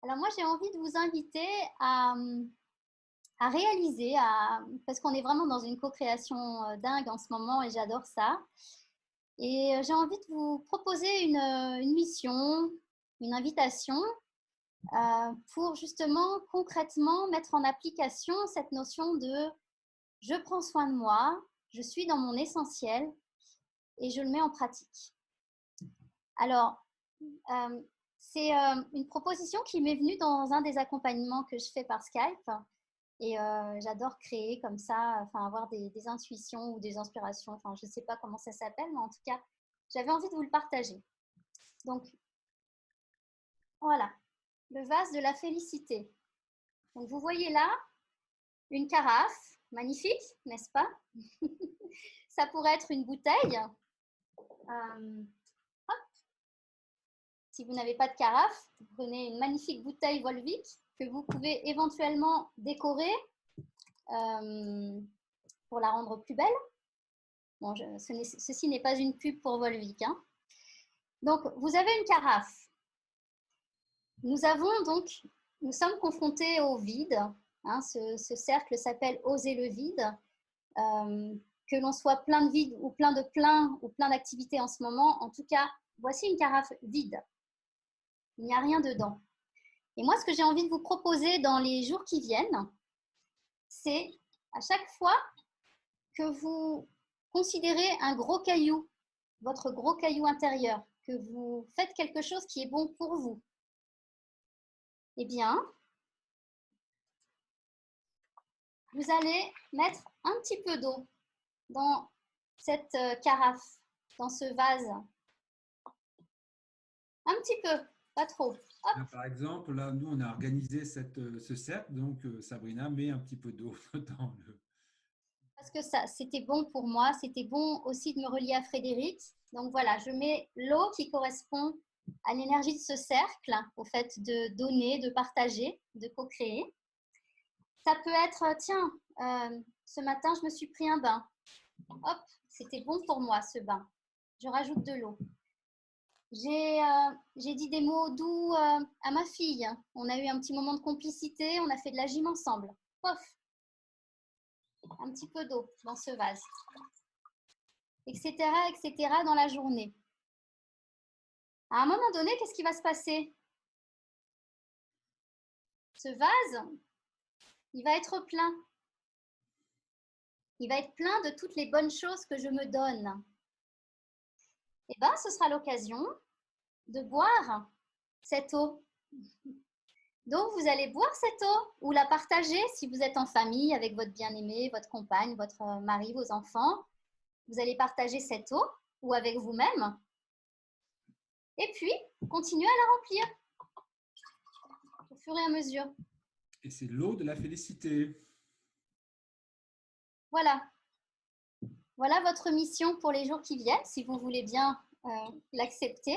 Alors moi, j'ai envie de vous inviter à réaliser, parce qu'on est vraiment dans une co-création dingue en ce moment et j'adore ça. Et j'ai envie de vous proposer une mission, une invitation pour justement concrètement mettre en application cette notion de je prends soin de moi, je suis dans mon essentiel et je le mets en pratique. Alors, c'est une proposition qui m'est venue dans un des accompagnements que je fais par Skype. Et j'adore créer comme ça, enfin avoir des intuitions ou des inspirations. Enfin, je ne sais pas comment ça s'appelle, mais en tout cas, j'avais envie de vous le partager. Donc, voilà, le vase de la félicité. Donc, vous voyez là une carafe, magnifique, n'est-ce pas? Ça pourrait être une bouteille. Si vous n'avez pas de carafe, vous prenez une magnifique bouteille Volvic que vous pouvez éventuellement décorer pour la rendre plus belle. Bon, ceci n'est pas une pub pour Volvic. Hein. Donc, vous avez une carafe. Nous sommes confrontés au vide. Hein, ce cercle s'appelle Oser le vide. Que l'on soit plein de vide ou plein de plein ou plein d'activités en ce moment, en tout cas, voici une carafe vide. Il n'y a rien dedans. Et moi, ce que j'ai envie de vous proposer dans les jours qui viennent, c'est à chaque fois que vous considérez un gros caillou, votre gros caillou intérieur, que vous faites quelque chose qui est bon pour vous, eh bien, vous allez mettre un petit peu d'eau dans cette carafe, dans ce vase. Un petit peu, pas trop. Là, par exemple, là, nous, on a organisé ce cercle, donc Sabrina met un petit peu d'eau dans le… Parce que ça, c'était bon pour moi. C'était bon aussi de me relier à Frédéric. Donc voilà, je mets l'eau qui correspond à l'énergie de ce cercle, au fait de donner, de partager, de co-créer. Ça peut être, tiens, ce matin, je me suis pris un bain. Hop, c'était bon pour moi ce bain. Je rajoute de l'eau. J'ai dit des mots doux à ma fille. On a eu un petit moment de complicité, on a fait de la gym ensemble. Pof, un petit peu d'eau dans ce vase, etc., etc. dans la journée. À un moment donné, qu'est-ce qui va se passer? Ce vase, il va être plein. Il va être plein de toutes les bonnes choses que je me donne. Et bien, ce sera l'occasion de boire cette eau. Donc, vous allez boire cette eau ou la partager si vous êtes en famille avec votre bien-aimé, votre compagne, votre mari, vos enfants. Vous allez partager cette eau ou avec vous-même. Et puis, continuez à la remplir au fur et à mesure. Et c'est l'eau de la félicité. Voilà. Voilà votre mission pour les jours qui viennent, si vous voulez bien l'accepter.